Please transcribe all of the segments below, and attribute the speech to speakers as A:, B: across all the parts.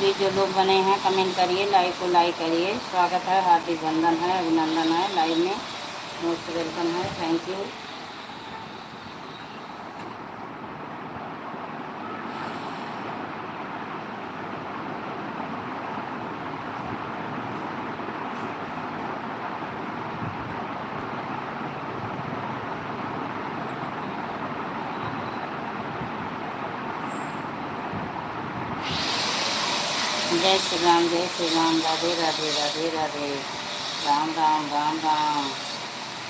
A: Please जो लोग बने हैं कमेंट करिए, लाइक को लाइक करिए। स्वागत है, हार्दिक वंदन है, अभिनंदन है, लाइव में मोस्ट वेलकम है। Thank you. जय श्री राम, जय श्री राम, राधे राधे, राधे राधे, राम राम, राम राम।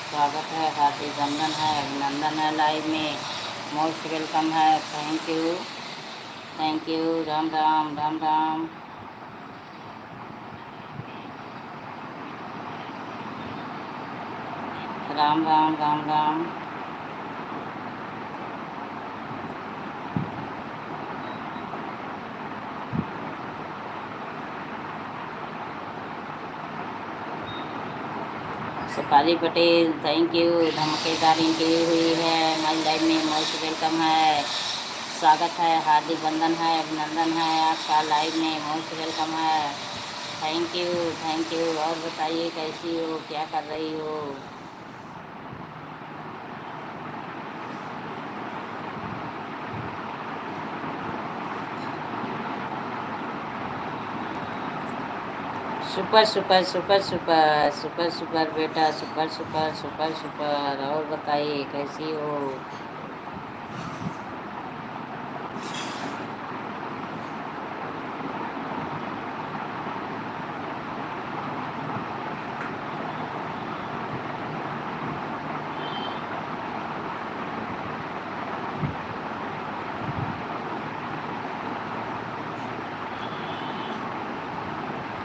A: स्वागत है, हार्दिक वंदन है, अभिनंदन है, लाइव में मोस्ट वेलकम है। Thank you, thank you. Ram Ram, Ram Ram, Ram Ram, Ram Ram. सुपारी पटेल, थैंक यू। धमाकेदार एंट्री हुई है हमारी लाइव में, मोस्ट वेलकम है। स्वागत है, हार्दिक वंदन है, अभिनंदन है आपका, लाइव में मोस्ट वेलकम है। Thank you, thank you. और बताइए कैसी हो, क्या कर रही हो? Super super super super super super बेटा, सुपर सुपर सुपर सुपर। और बताइए कैसी हो?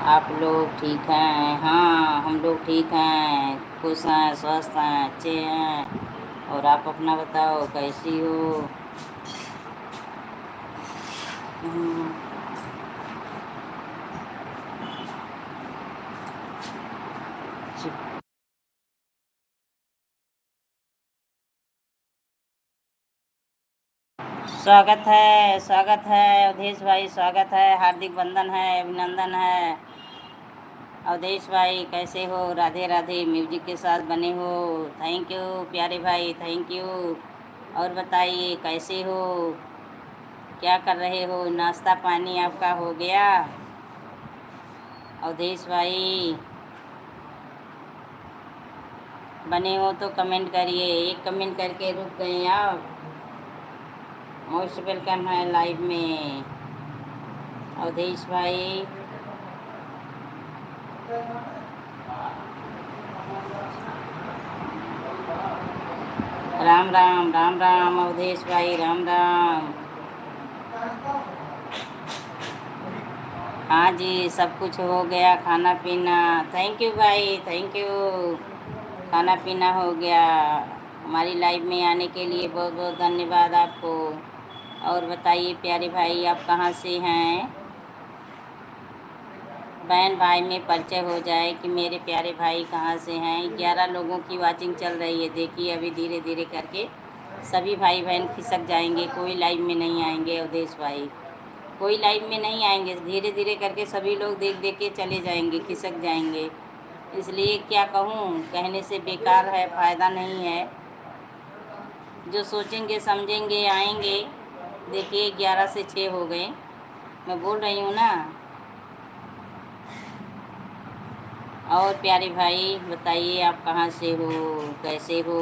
A: आप लोग ठीक हैं? हाँ, हम लोग ठीक हैं, खुश हैं, स्वस्थ हैं, अच्छे हैं। और आप अपना बताओ कैसी हो? हम्म, स्वागत है, स्वागत है अवधेश भाई, स्वागत है, हार्दिक वंदन है, अभिनंदन है। अवधेश भाई कैसे हो? राधे राधे, म्यूजिक के साथ बने हो। थैंक यू प्यारे भाई, थैंक यू। और बताइए कैसे हो, क्या कर रहे हो? नाश्ता पानी आपका हो गया? अवधेश भाई बने हो तो कमेंट करिए। एक कमेंट करके रुक गए आप। मोस्ट वेलकम है लाइव में अवधेश भाई। राम राम, राम राम अवधेश भाई, राम राम। हाँ जी, सब कुछ हो गया, खाना पीना। थैंक यू भाई, थैंक यू। खाना पीना हो गया। हमारी लाइव में आने के लिए बहुत बहुत धन्यवाद आपको। और बताइए प्यारे भाई, आप कहाँ से हैं? बहन भाई में परिचय हो जाए कि मेरे प्यारे भाई कहाँ से हैं। 11 लोगों की वाचिंग चल रही है। देखिए अभी धीरे धीरे करके सभी भाई बहन खिसक जाएंगे, कोई लाइव में नहीं आएंगे। अवधेश भाई कोई लाइव में नहीं आएंगे, धीरे धीरे करके सभी लोग देख देख के चले जाएंगे, खिसक जाएंगे। इसलिए क्या कहूँ, कहने से बेकार है, फ़ायदा नहीं है। जो सोचेंगे समझेंगे आएंगे। देखिए 11 से 6 हो गए, मैं बोल रही हूँ ना। और प्यारे भाई बताइए आप कहाँ से हो, कैसे हो?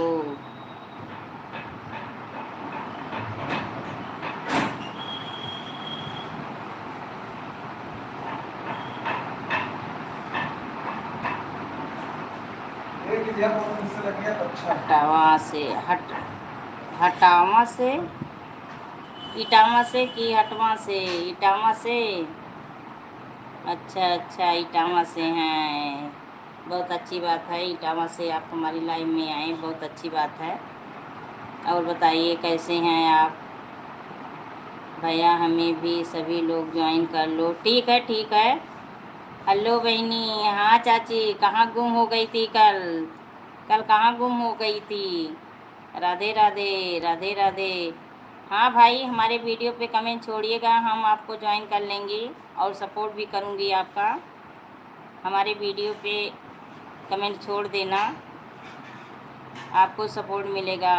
A: हटावा से हटावा से, इटावा से कि हटवा से? इटावा से। अच्छा अच्छा, इटावा से हैं, बहुत अच्छी बात है। इटावा से आप हमारी लाइव में आए, बहुत अच्छी बात है। और बताइए कैसे हैं आप? भैया हमें भी सभी लोग ज्वाइन कर लो। ठीक है, ठीक है। हेलो बहनी। हाँ चाची, कहाँ गुम हो गई थी कल? कल कहाँ गुम हो गई थी? राधे राधे, राधे राधे। हाँ भाई, हमारे वीडियो पे कमेंट छोड़िएगा, हम आपको ज्वाइन कर लेंगे और सपोर्ट भी करूँगी आपका। हमारे वीडियो पे कमेंट छोड़ देना, आपको सपोर्ट मिलेगा।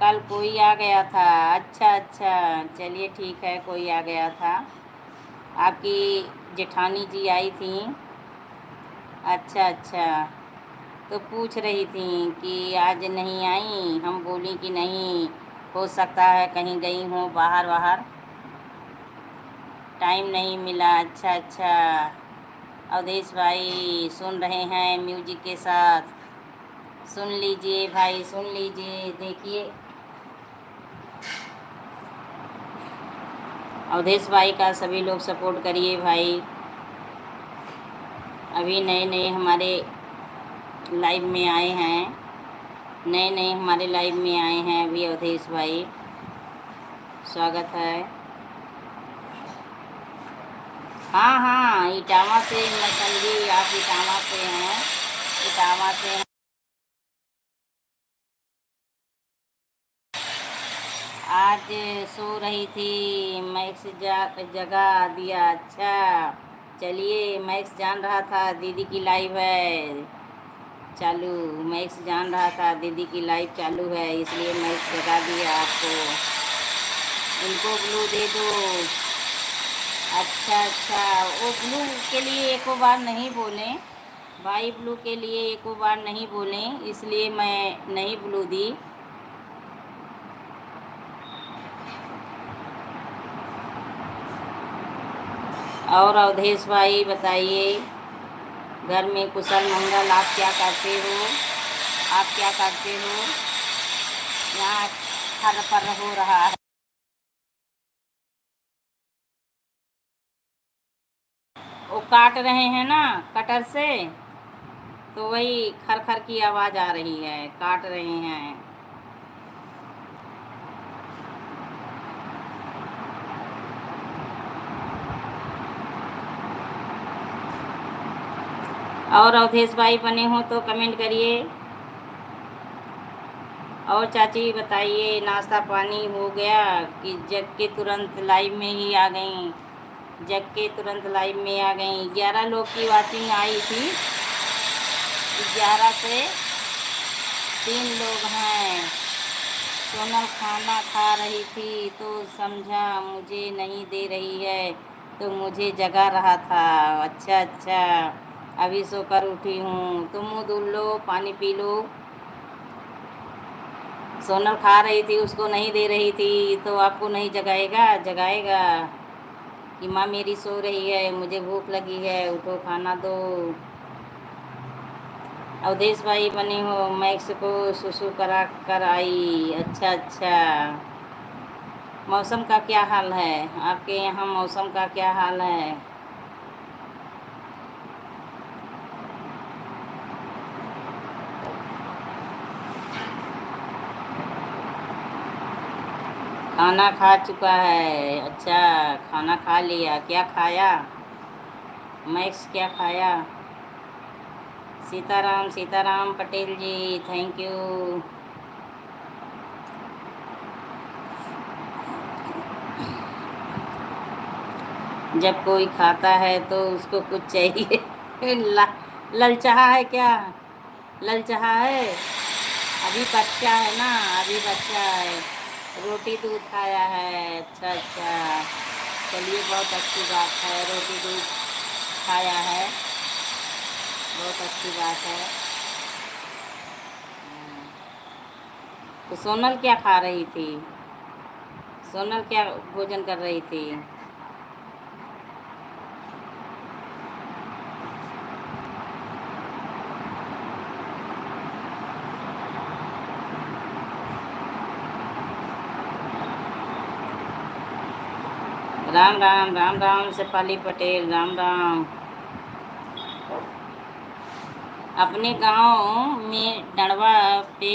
A: कल कोई आ गया था। अच्छा अच्छा, चलिए ठीक है, कोई आ गया था। आपकी जेठानी जी आई थी। अच्छा अच्छा, तो पूछ रही थी कि आज नहीं आई। हम बोली कि नहीं, हो सकता है कहीं गई हूँ बाहर बाहर, टाइम नहीं मिला। अच्छा अच्छा, अवधेश भाई सुन रहे हैं म्यूजिक के साथ। सुन लीजिए भाई, सुन लीजिए। देखिए, अवधेश भाई का सभी लोग सपोर्ट करिए भाई। अभी नए नए हमारे लाइव में आए हैं, नए नए हमारे लाइव में आए हैं अभी अवधेश भाई, स्वागत है। हाँ हाँ, इटावा से मैं समझी आप इटावा से हैं। इटावा से हैं। आज सो रही थी, मैक्स जगा दिया। अच्छा, चलिए, मैक्स जान रहा था दीदी की लाइव है चालू। मैक्स जान रहा था दीदी की लाइव चालू है, इसलिए मैक्स जगा दिया आपको। उनको ब्लू दे दो। अच्छा अच्छा, वो ब्लू के लिए एको बार नहीं बोले भाई, ब्लू के लिए एको बार नहीं बोले, इसलिए मैं नहीं ब्लू दी। और अवधेश भाई बताइए, घर में कुशल मंगल, आप क्या करते हो? आप क्या करते हो? यहाँ हर पर हो रहा है। वो काट रहे हैं ना कटर से, तो वही खर खर की आवाज़ आ रही है, काट रहे हैं। और अवधेश भाई बने हो तो कमेंट करिए। और चाची बताइए, नाश्ता पानी हो गया कि जग के तुरंत लाइव में ही आ गई? जग के तुरंत लाइव में आ गई। 11 लोग की वाचिंग आई थी, 11 से 3 लोग हैं। सोनल खाना खा रही थी तो समझा मुझे नहीं दे रही है, तो मुझे जगा रहा था। अच्छा अच्छा, अभी सोकर उठी हूँ, तुम मुँह धुल लो, पानी पी लो। सोनल खा रही थी, उसको नहीं दे रही थी, तो आपको नहीं जगाएगा? जगाएगा कि माँ मेरी सो रही है, मुझे भूख लगी है, उठो खाना दो। अवधेश भाई बने हो, मैक्स को सुसु करा कर आई। अच्छा अच्छा, मौसम का क्या हाल है आपके यहाँ? मौसम का क्या हाल है? खाना खा चुका है। अच्छा, खाना खा लिया। क्या खाया मैक्स, क्या खाया? सीताराम सीताराम पटेल जी, थैंक यू। जब कोई खाता है तो उसको कुछ चाहिए। ललचाहा है क्या? ललचाहा है? अभी बच्चा है ना, अभी बच्चा है। रोटी दूध खाया है। अच्छा अच्छा, चलिए, बहुत अच्छी बात है, रोटी दूध खाया है, बहुत अच्छी बात है। तो सोनल क्या खा रही थी? सोनल क्या भोजन कर रही थी? राम राम राम राम शेफाली पटेल, राम राम। अपने गांव में डंडवा पे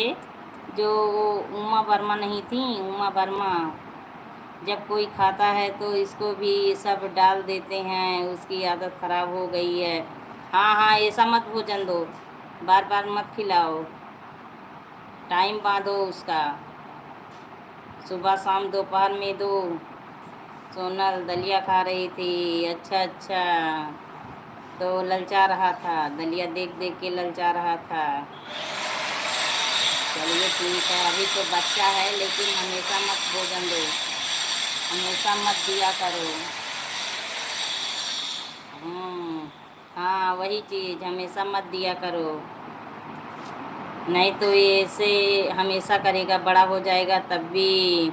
A: जो वो उमा वर्मा नहीं थी, उमा वर्मा, जब कोई खाता है तो इसको भी सब डाल देते हैं, उसकी आदत ख़राब हो गई है। हाँ हाँ, ऐसा मत भोजन दो, बार बार मत खिलाओ, टाइम बांधो उसका। सुबह शाम दोपहर में दो। सोनल दलिया खा रही थी। अच्छा अच्छा, तो ललचा रहा था, दलिया देख देख के ललचा रहा था। चलिए ठीक है, अभी तो बच्चा है, लेकिन हमेशा मत भोजन दो, हमेशा मत दिया करो। हाँ वही चीज़, हमेशा मत दिया करो, नहीं तो ये ऐसे हमेशा करेगा, बड़ा हो जाएगा तब भी।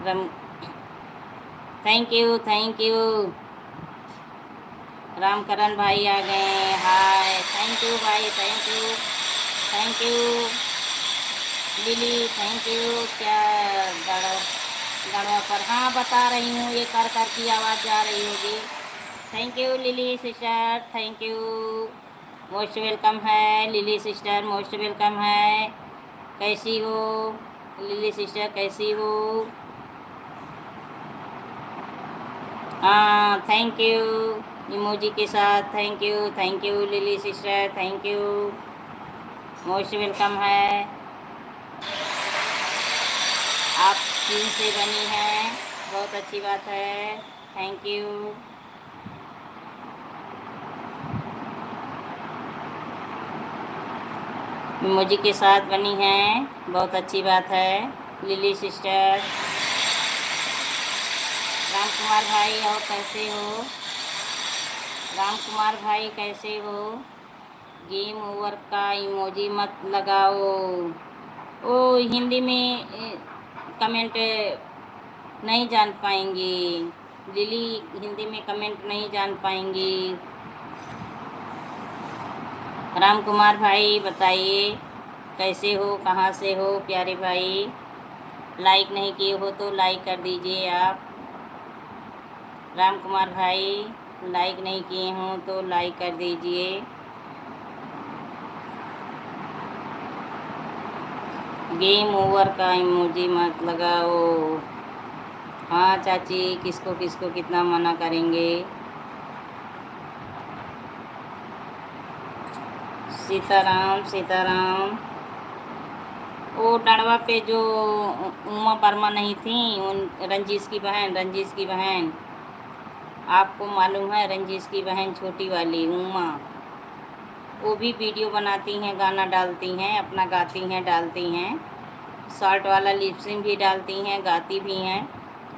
A: रम thank you thank you. Ramkaran भाई आ गए, हाय, थैंक यू भाई, thank you thank you. Lily thank you. क्या गड़बड़ गड़बड़ पर, हाँ बता रही हूँ, ये कर कर की आवाज़ जा रही होगी। Thank you lily sister, thank you, most welcome है लिली सिस्टर, मोस्ट वेलकम है। कैसी हो लिली सिस्टर, कैसी हो? हाँ थैंक यू इमोजी के साथ, thank you lily sister, thank you, most welcome है। आप चीन से बनी हैं, बहुत अच्छी बात है, थैंक यू। इमोजी के साथ बनी हैं, बहुत अच्छी बात है लिली सिस्टर। राम कुमार भाई और कैसे हो? राम कुमार भाई कैसे हो? गेम ओवर का इमोजी मत लगाओ। ओ हिंदी में कमेंट नहीं जान पाएंगी लिली, हिंदी में कमेंट नहीं जान पाएंगी। राम कुमार भाई बताइए कैसे हो, कहाँ से हो प्यारे भाई? लाइक नहीं किए हो तो लाइक कर दीजिए आप। राम कुमार भाई लाइक नहीं किए हों तो लाइक कर दीजिए। गेम ओवर का इमोजी मत लगाओ। हाँ चाची, किसको किसको कितना मना करेंगे। सीताराम सीताराम। वो डड़वा पे जो उमा वर्मा नहीं थी, उन रंजीश की बहन, रंजीश की बहन, आपको मालूम है रंजीश की बहन छोटी वाली उमा, वो भी वीडियो बनाती हैं, गाना डालती हैं, अपना गाती हैं, डालती हैं, शॉर्ट वाला लिपसिंग भी डालती हैं, गाती भी हैं,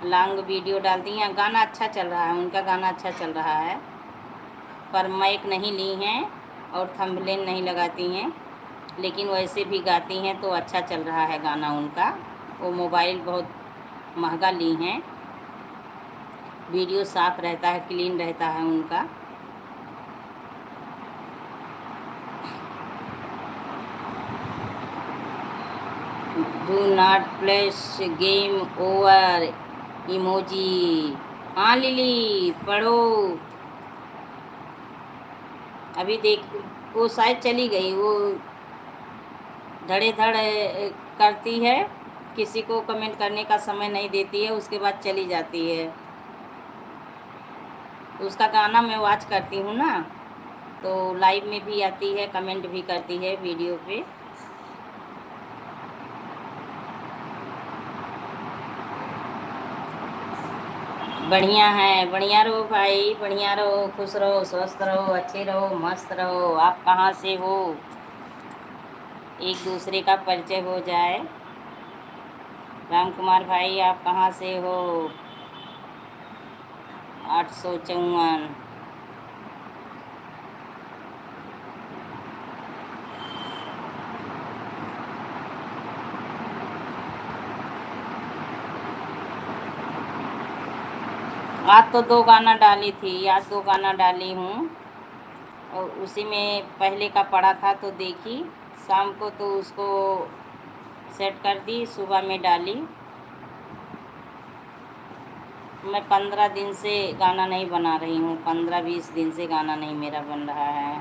A: लॉन्ग वीडियो डालती हैं। गाना अच्छा चल रहा है, उनका गाना अच्छा चल रहा है, पर माइक नहीं ली हैं और थंबनेल नहीं लगाती हैं, लेकिन वैसे भी गाती हैं तो अच्छा चल रहा है गाना उनका। वो मोबाइल बहुत महंगा ली हैं, वीडियो साफ रहता है, क्लीन रहता है उनका। Do not place game over emoji. हाँ लिली पढ़ो, अभी देख, वो शायद चली गई, वो धड़े धड़ करती है, किसी को कमेंट करने का समय नहीं देती है, उसके बाद चली जाती है। उसका गाना मैं वॉच करती हूँ ना, तो लाइव में भी आती है, कमेंट भी करती है वीडियो पे। बढ़िया है, बढ़िया रहो भाई, बढ़िया रहो, खुश रहो, स्वस्थ रहो, अच्छे रहो, मस्त रहो। आप कहाँ से हो, एक दूसरे का परिचय हो जाए। राम कुमार भाई आप कहाँ से हो? 854। आज तो 2 गाना डाली थी, आज 2 गाना डाली हूँ, और उसी में पहले का पड़ा था तो देखी, शाम को तो उसको सेट कर दी, सुबह में डाली। मैं 15 दिन से गाना नहीं बना रही हूँ, 15-20 दिन से गाना नहीं मेरा बन रहा है,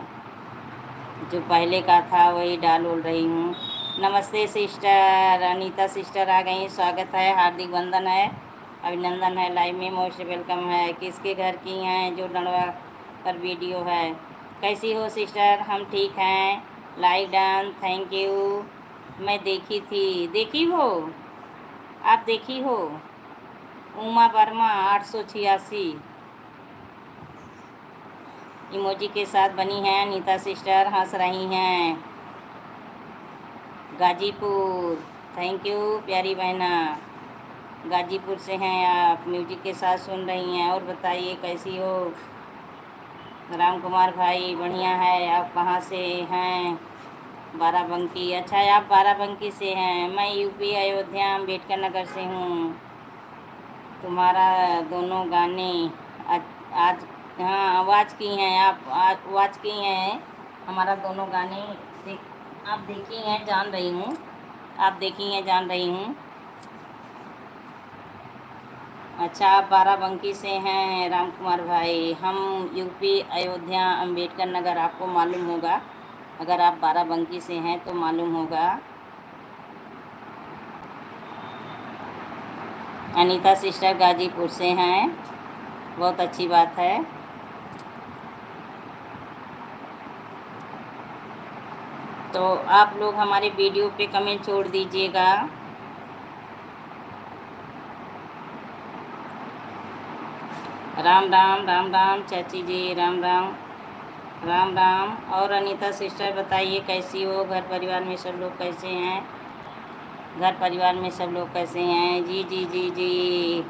A: जो पहले का था वही डाल उल रही हूँ। नमस्ते सिस्टर, अनीता सिस्टर आ गई, स्वागत है, हार्दिक वंदन है, अभिनंदन है, लाइव में मोस्ट वेलकम है। किसके घर की हैं जो लड़वा पर वीडियो है? कैसी हो सिस्टर? हम ठीक हैं, लाइक डन, थैंक यू। मैं देखी थी, देखी हो? आप देखी हो? उमा वर्मा 886 इमोजी के साथ बनी हैं। अनीता सिस्टर हंस रही हैं। गाजीपुर, थैंक यू प्यारी बहना, गाजीपुर से हैं आप, म्यूजिक के साथ सुन रही हैं। और बताइए कैसी हो? राम कुमार भाई बढ़िया है। आप कहाँ से हैं? बाराबंकी, अच्छा है, आप बाराबंकी से हैं। मैं यूपी अयोध्या अम्बेडकर नगर से हूँ। तुम्हारा दोनों गाने आज, हाँ आवाज़ की हैं आप, आवाज़ की हैं। हमारा दोनों गाने आप देखी हैं, जान रही हूँ, आप देखी हैं, जान रही हूँ। अच्छा, आप बाराबंकी से हैं राम कुमार भाई। हम यूपी अयोध्या अम्बेडकर नगर, आपको मालूम होगा, अगर आप बाराबंकी से हैं तो मालूम होगा। अनीता सिस्टर गाजीपुर से हैं, बहुत अच्छी बात है। तो आप लोग हमारे वीडियो पे कमेंट छोड़ दीजिएगा। राम राम, राम राम चाची जी, राम राम, राम राम। और अनीता सिस्टर बताइए कैसी हो? घर परिवार में सब लोग कैसे हैं? घर परिवार में सब लोग कैसे हैं? जी जी जी जी।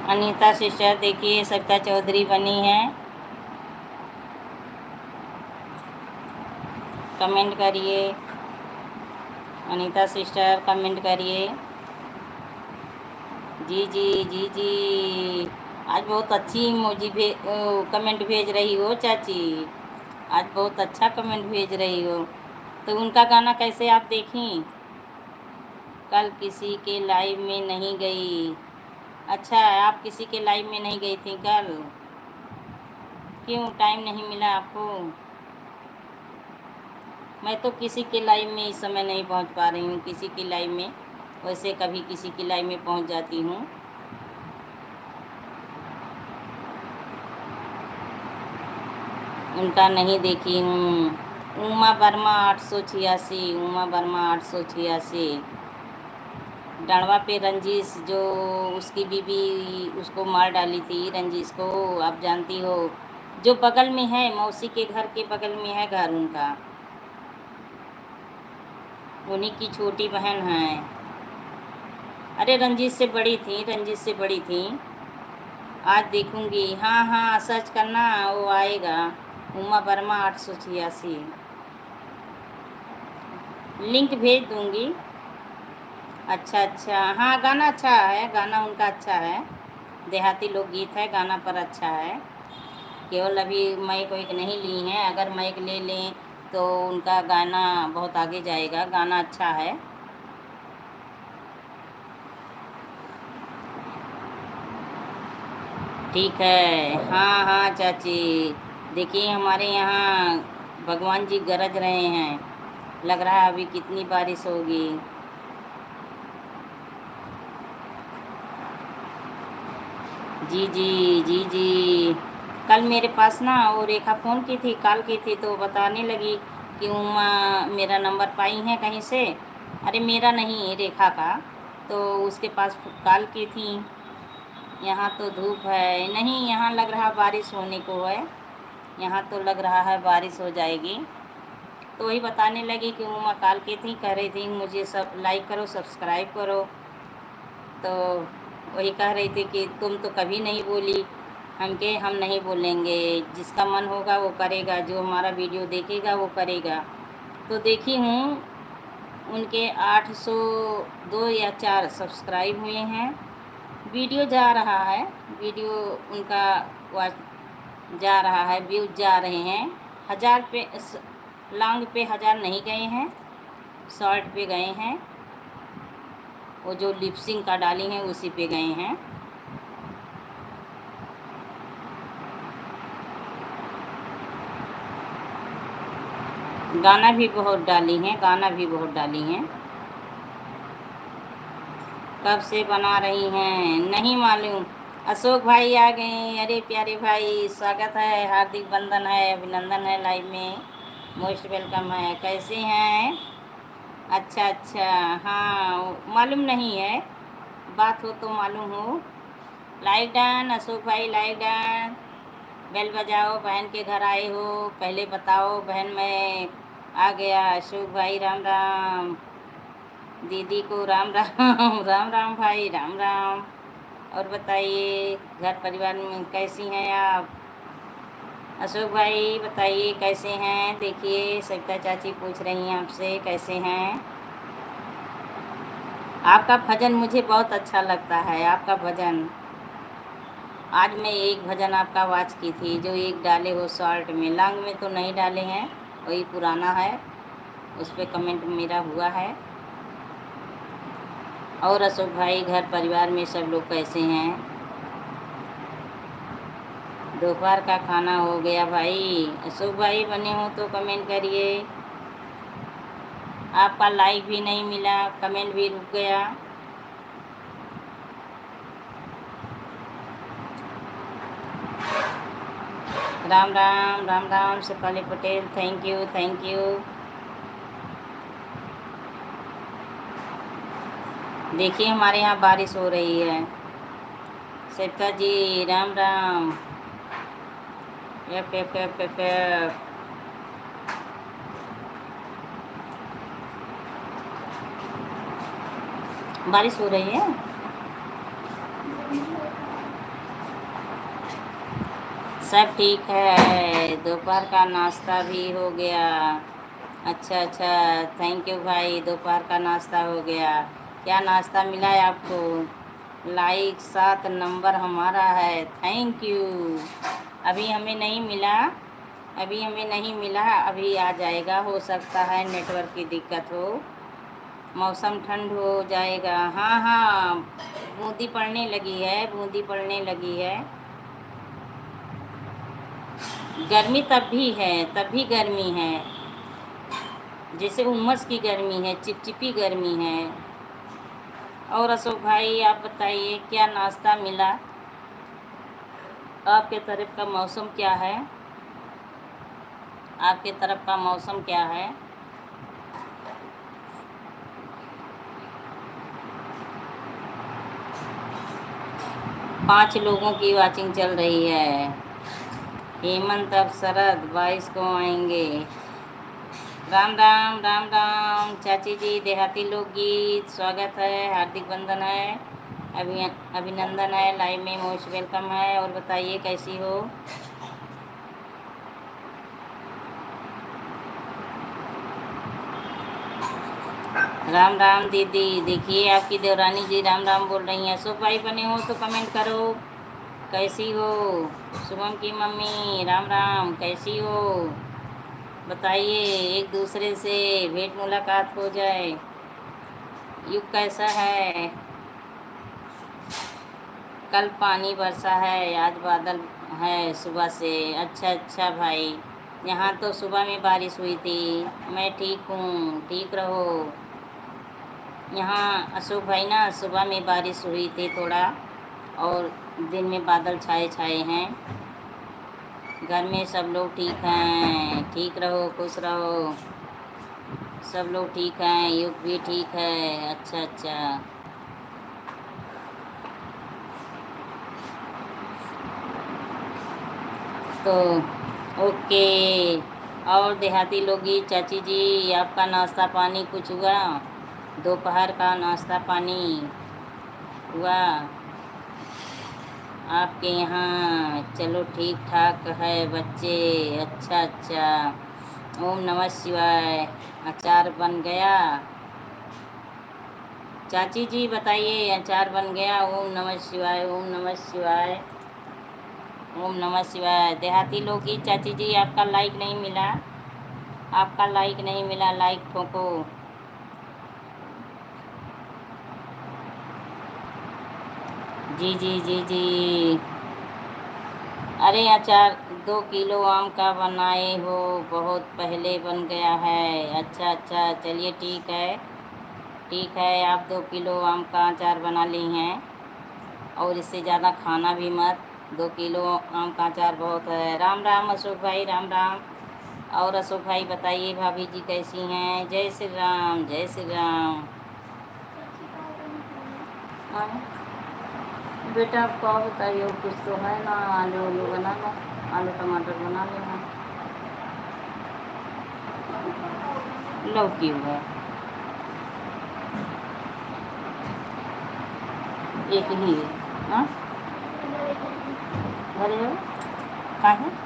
A: अनीता सिस्टर देखिए सविता चौधरी बनी है, कमेंट करिए। अनीता सिस्टर कमेंट करिए। जी जी जी जी। आज बहुत अच्छी इमोजी कमेंट भेज रही हो चाची, आज बहुत अच्छा कमेंट भेज रही हो। तो उनका गाना कैसे आप देखी? कल किसी के लाइव में नहीं गई। अच्छा, आप किसी के लाइव में नहीं गई थी कल? क्यों, टाइम नहीं मिला आपको? मैं तो किसी के लाइव में इस समय नहीं पहुंच पा रही हूँ, किसी की लाइव में। वैसे कभी किसी की लाइव में पहुंच जाती हूँ। उनका नहीं देखी हूँ। उमा वर्मा 886, उमा वर्मा 886। डांडवा पे रंजीश, जो उसकी बीबी उसको मार डाली थी, रंजीश को आप जानती हो, जो बगल में है, मौसी के घर के बगल में है घर उनका, उन्हीं की छोटी बहन है। अरे रंजीत से बड़ी थी, रंजीत से बड़ी थी। आज देखूंगी, हाँ हाँ सर्च करना, वो आएगा। उमा वर्मा 886, लिंक भेज दूंगी। अच्छा अच्छा, हाँ गाना अच्छा है, गाना उनका अच्छा है, देहाती लोकगीत है, गाना पर अच्छा है। केवल अभी माइक वाइक नहीं ली हैं, अगर माइक ले लें तो उनका गाना बहुत आगे जाएगा, गाना अच्छा है। ठीक है, हाँ हाँ चाची। देखिए हमारे यहाँ भगवान जी गरज रहे हैं, लग रहा है अभी कितनी बारिश होगी। जी जी जी जी। कल मेरे पास ना वो रेखा फ़ोन की थी, कॉल की थी, तो बताने लगी कि उमा मेरा नंबर पाई है कहीं से। अरे मेरा नहीं, रेखा का। तो उसके पास कॉल की थी। यहाँ तो धूप है नहीं, यहाँ लग रहा बारिश होने को है, यहाँ तो लग रहा है बारिश हो जाएगी। तो वही बताने लगी कि उमा कॉल की थी, कह रही थी मुझे सब लाइक करो, सब्सक्राइब करो। तो वही कह रही थी कि तुम तो कभी नहीं बोली, हम नहीं बोलेंगे, जिसका मन होगा वो करेगा, जो हमारा वीडियो देखेगा वो करेगा। तो देखी हूँ उनके 802 या 4 सब्सक्राइब हुए हैं। वीडियो जा रहा है, वीडियो उनका वाच जा रहा है, व्यूज जा रहे हैं। 1000 पे, लॉन्ग पे 1000 नहीं गए हैं, शॉर्ट पे गए हैं। वो जो लिपसिंग का डाली हैं उसी पे गए हैं। गाना भी बहुत डाली हैं, गाना भी बहुत डाली हैं। कब से बना रही हैं नहीं मालूम। अशोक भाई आ गए, अरे प्यारे भाई स्वागत है, हार्दिक बंधन है, अभिनंदन है लाइव में। मोस्ट वेलकम है। कैसे हैं? अच्छा अच्छा। हाँ मालूम नहीं है, बात हो तो मालूम हो। लाइक डन अशोक भाई, लाइक डन। बेल बजाओ, बहन के घर आए हो, पहले बताओ बहन मैं आ गया। अशोक भाई राम राम, दीदी को राम राम राम राम भाई राम राम। और बताइए घर परिवार में कैसी हैं आप? अशोक भाई बताइए कैसे हैं? देखिए सविता चाची पूछ रही हैं आपसे कैसे हैं। आपका भजन मुझे बहुत अच्छा लगता है, आपका भजन। आज मैं एक भजन आपका वॉच की थी जो एक डाले हो शॉर्ट में, लॉन्ग में तो नहीं डाले हैं, वही पुराना है, उस पर कमेंट मेरा हुआ है। और अशोक भाई घर परिवार में सब लोग कैसे हैं? दोपहर का खाना हो गया भाई? अशोक भाई बने हो तो कमेंट करिए। आपका लाइक भी नहीं मिला, कमेंट भी रुक गया। Ram Ram Ram Ram Shefali Patel, thank you thank you. देखिए हमारे यहाँ बारिश हो रही है। Savita ji Ram Ram. F F F F F. बारिश हो रही है। सब ठीक है, दोपहर का नाश्ता भी हो गया। अच्छा अच्छा, थैंक यू भाई, दोपहर का नाश्ता हो गया। क्या नाश्ता मिला है आपको? लाइक 7 नंबर हमारा है, थैंक यू। अभी हमें नहीं मिला, अभी हमें नहीं मिला, अभी आ जाएगा। हो सकता है नेटवर्क की दिक्कत हो, मौसम ठंड हो जाएगा। हाँ हाँ, बूंदी पड़ने लगी है, बूंदी पड़ने लगी है। गर्मी तब भी है, तब भी गर्मी है, जैसे उमस की गर्मी है, चिपचिपी गर्मी है। और अशोक भाई आप बताइए क्या नाश्ता मिला? आपके तरफ का मौसम क्या है? आपके तरफ का मौसम क्या है? पाँच लोगों की वाचिंग चल रही है। हेमंत अब शरद 22 को आएंगे। राम राम राम राम चाची जी, देहाती लोकगीत स्वागत है, हार्दिक वंदन है, अभिनंदन है, लाइव में मोस्ट वेलकम है। और बताइए कैसी हो? राम राम दीदी, देखिए आपकी देवरानी जी राम राम बोल रही हैं। अशोक भाई बने हो तो कमेंट करो कैसी हो। शुभम की मम्मी राम राम, कैसी हो बताइए, एक दूसरे से भेंट मुलाकात हो जाए। युग कैसा है? कल पानी बरसा है, आज बादल है सुबह से। अच्छा अच्छा भाई, यहाँ तो सुबह में बारिश हुई थी। मैं ठीक हूँ, ठीक रहो। यहाँ अशोक भाई ना सुबह में बारिश हुई थी थोड़ा, और दिन में बादल छाए छाए हैं। घर में सब लोग ठीक हैं, ठीक रहो, खुश रहो। सब लोग ठीक हैं, युग भी ठीक है। अच्छा अच्छा, तो ओके। और देहाती लोगी चाची जी, आपका नाश्ता पानी कुछ हुआ? दोपहर का नाश्ता पानी हुआ आपके यहाँ? चलो ठीक ठाक है बच्चे। अच्छा अच्छा, ओम नमः शिवाय। अचार बन गया? चाची जी बताइए, अचार बन गया? ओम नमः शिवाय, ओम नमः शिवाय, ओम नमः शिवाय। देहाती लोग की चाची जी आपका लाइक नहीं मिला, आपका लाइक नहीं मिला, लाइक ठोको। जी जी जी जी। अरे अचार 2 किलो आम का बनाए हो? बहुत पहले बन गया है। अच्छा अच्छा, चलिए ठीक है, ठीक है। आप 2 किलो आम का अचार बना ली हैं, और इससे ज़्यादा खाना भी मत। 2 किलो आम का अचार बहुत है। राम राम अशोक भाई, राम राम। और अशोक भाई बताइए, भाभी जी कैसी हैं? जय श्री राम, जय श्री राम। हाँ बेटा, आप क्या बताइए, और कुछ तो है ना, आलू आलू बना लो, आलू टमाटर बना लेना। लौकी हुआ एक ही है। हाँ भरे हो कहाँ है?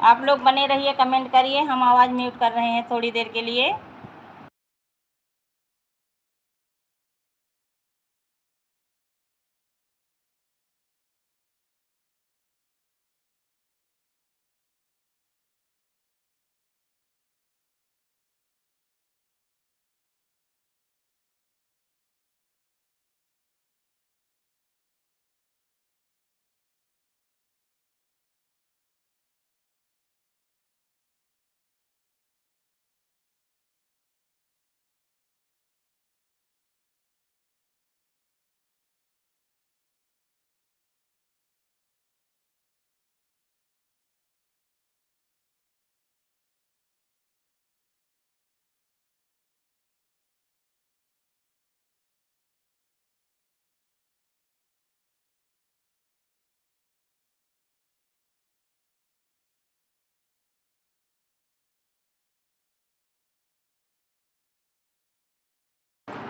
A: आप लोग बने रहिए, कमेंट करिए, हम आवाज़ म्यूट कर रहे हैं थोड़ी देर के लिए।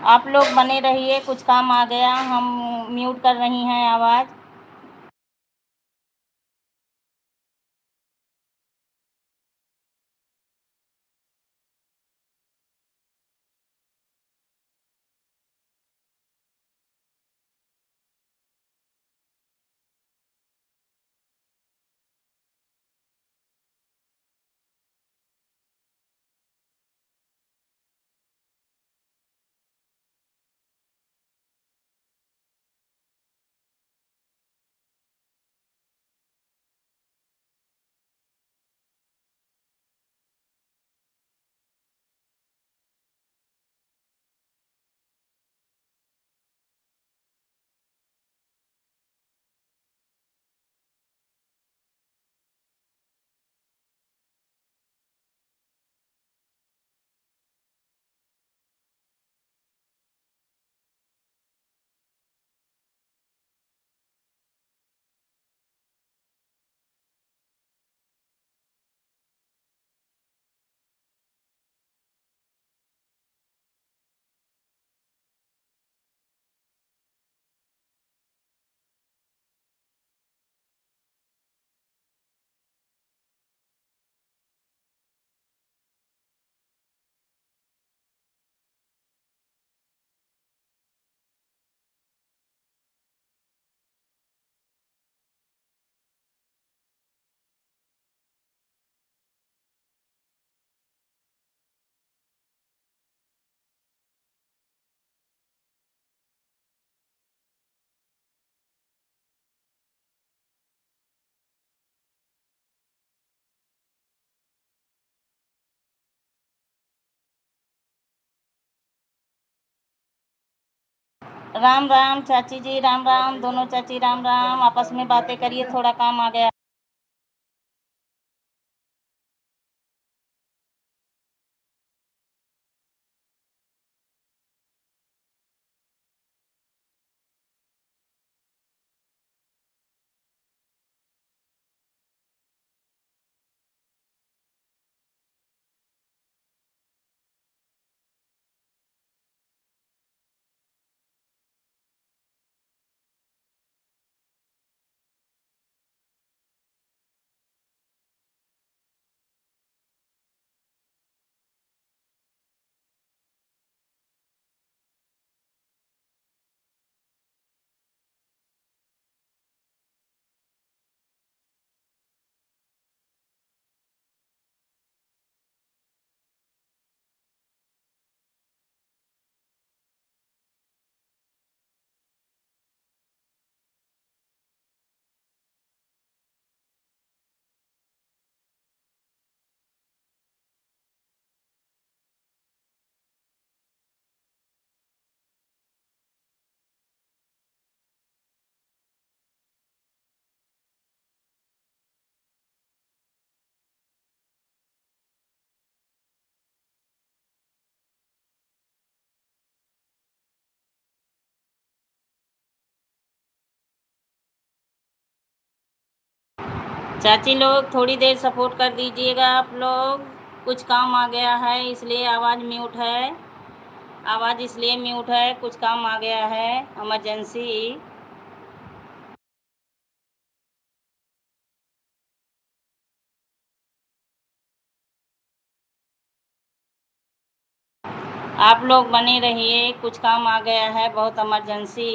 A: आप लोग बने रहिए, कुछ काम आ गया, हम म्यूट कर रही हैं आवाज़। राम राम चाची जी, राम राम, दोनों चाची राम राम, आपस में बातें करिए, थोड़ा काम आ गया। चाची लोग थोड़ी देर सपोर्ट कर दीजिएगा आप लोग। कुछ काम आ गया है इसलिए आवाज़ म्यूट है। आवाज़ इसलिए म्यूट है, कुछ काम आ गया है इमरजेंसी। आप लोग बने रहिए, कुछ काम आ गया है बहुत इमरजेंसी।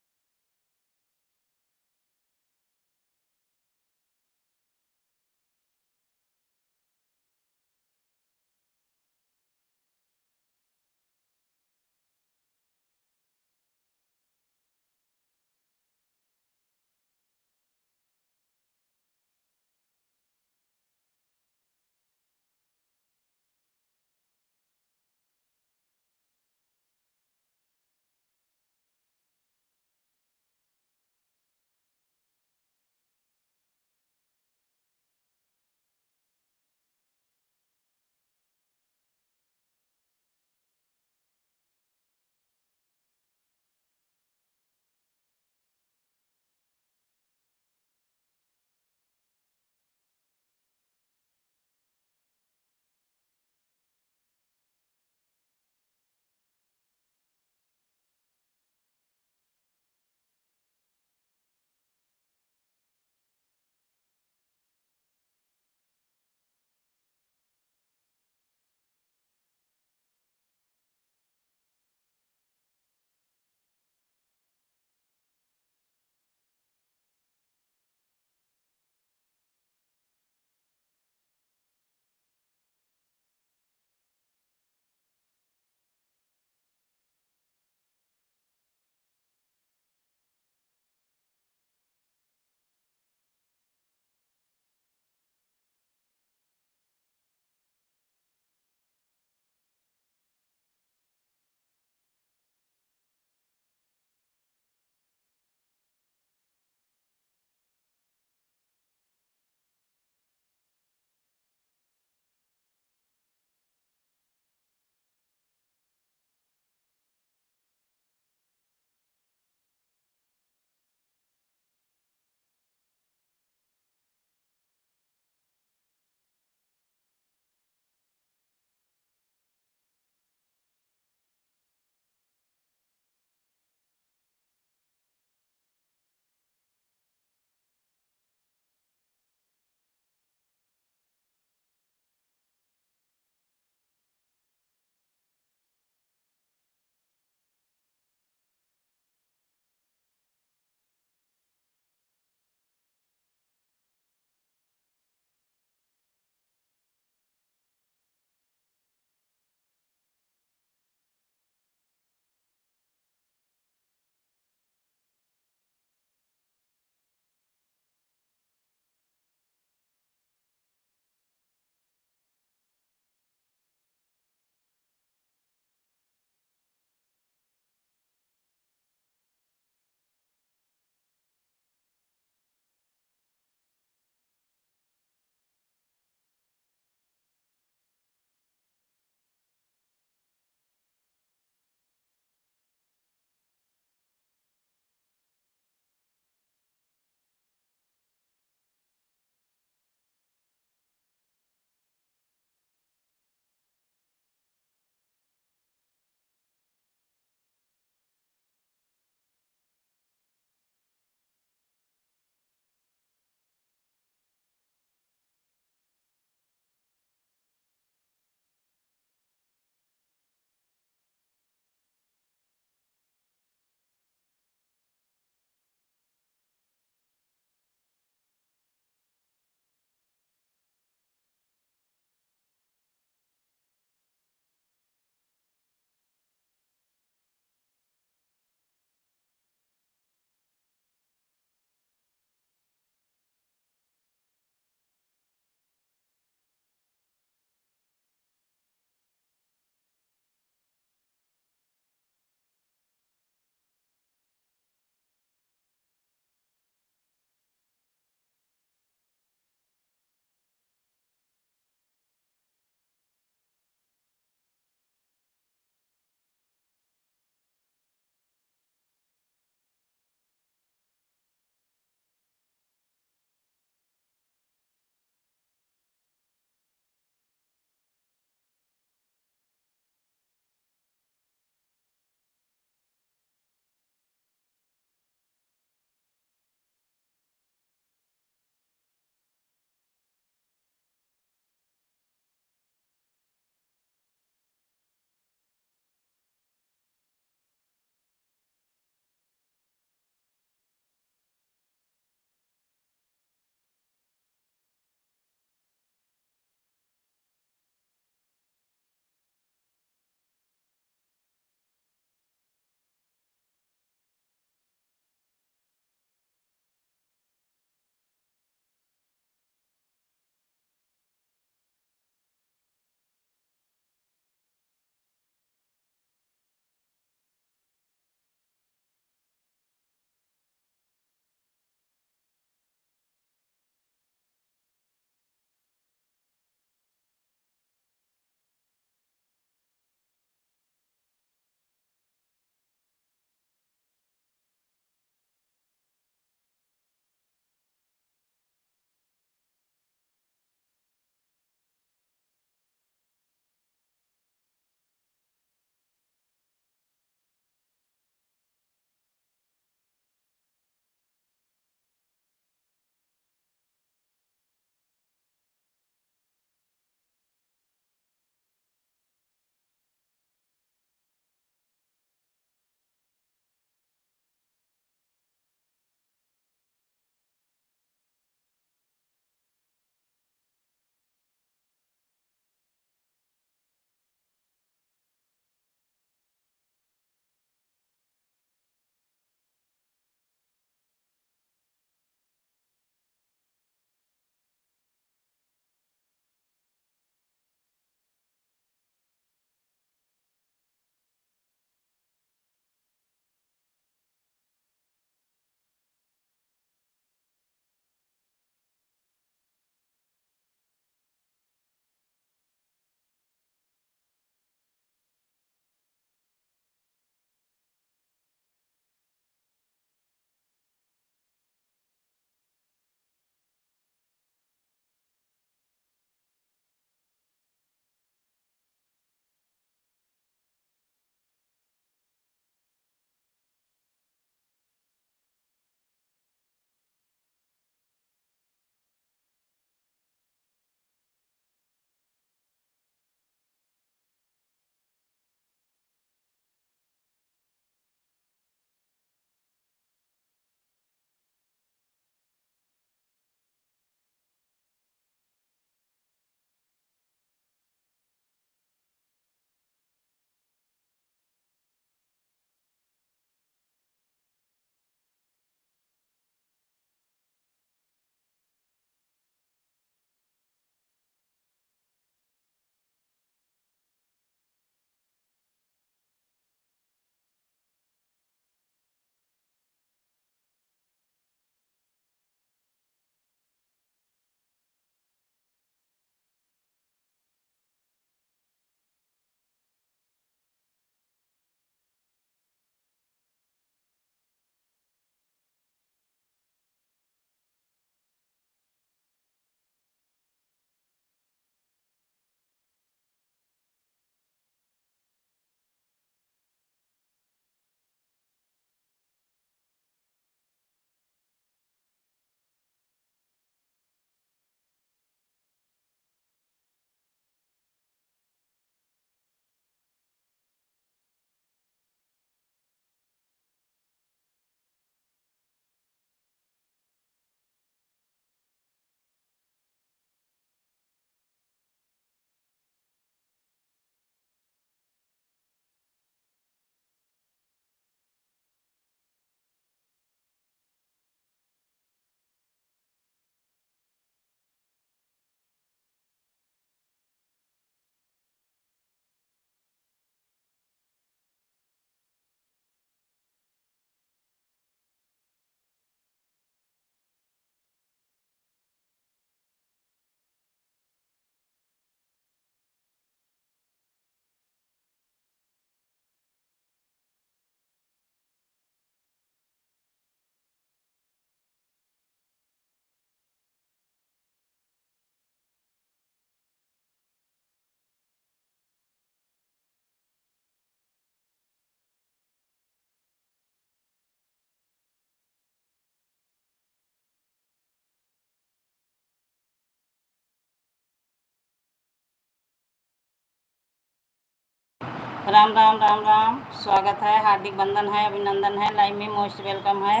A: राम राम राम राम। स्वागत है, हार्दिक बंधन है, अभिनंदन है, लाइव में मोस्ट वेलकम है।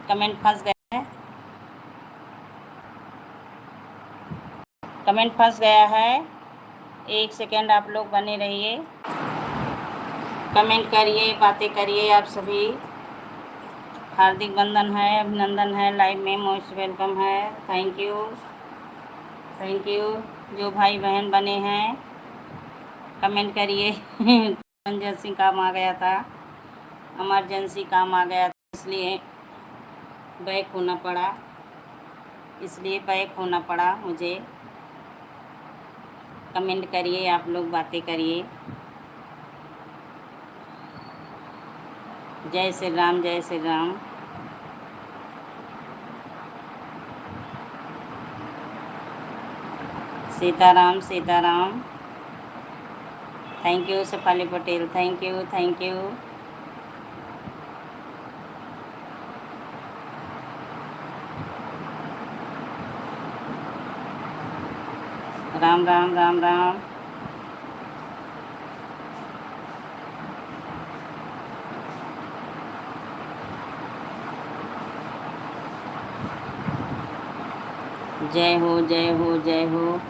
A: कमेंट फंस गए हैं, कमेंट फंस गया है। 1 सेकेंड आप लोग बने रहिए, कमेंट करिए, बातें करिए। आप सभी हार्दिक बंधन है, अभिनंदन है, लाइव में मोस्ट वेलकम है। Thank you, thank you. जो भाई बहन बने हैं कमेंट करिए। इमरजेंसी काम आ गया था, इमरजेंसी काम आ गया था, इसलिए बैक होना पड़ा, इसलिए बैक होना पड़ा मुझे। कमेंट करिए, आप लोग बातें करिए। जय श्री राम, जय Shri Ram. Sitaram, Sitaram. Thank you Shefali Patel, thank you, thank you. Ram Ram Ram Ram. जय हो, जय हो, जय हो।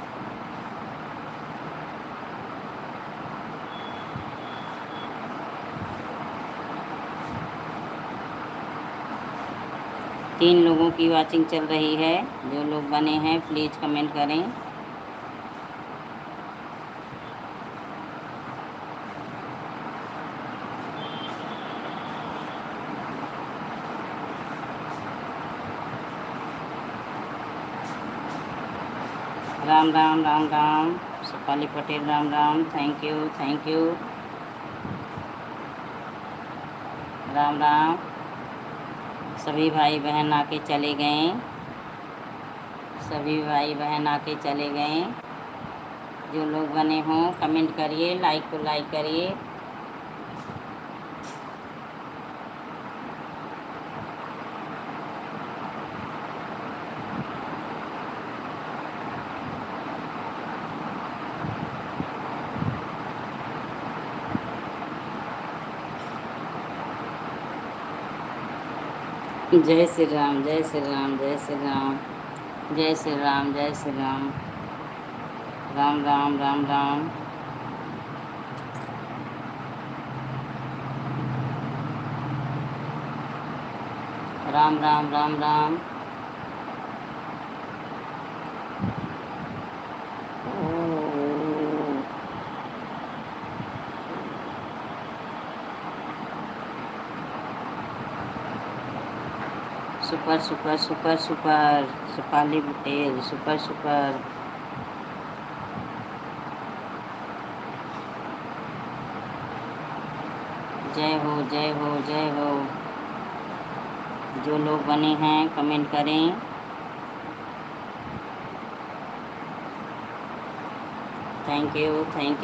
A: तीन लोगों की वाचिंग चल रही है। जो लोग बने हैं प्लीज़ कमेंट करें। Ram Ram Ram Ram. Shefali Patel, Ram Ram. Thank you, thank you. Ram Ram. सभी भाई बहन आके चले गए, सभी भाई बहन आके चले गए। जो लोग बने हों कमेंट करिए, लाइक को लाइक करिए। जय श्री राम, जय श्री राम, जय श्री राम, जय श्री राम, जय Shri Ram. Ram Ram Ram Ram. Ram Ram Ram Ram. Super super super super. Shefali Patel, super super. जय हो, जय हो, जय हो। जो लोग बने हैं कमेंट करें। Thank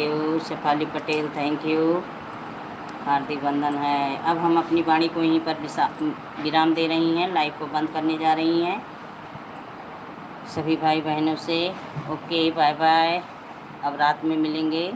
A: you Shefali Patel, thank you. हार्दिक बंधन है। अब हम अपनी वाणी को यहीं पर विराम दे रही हैं, लाइव को बंद करने जा रही हैं। सभी भाई बहनों से ओके, बाय बाय। अब रात में मिलेंगे।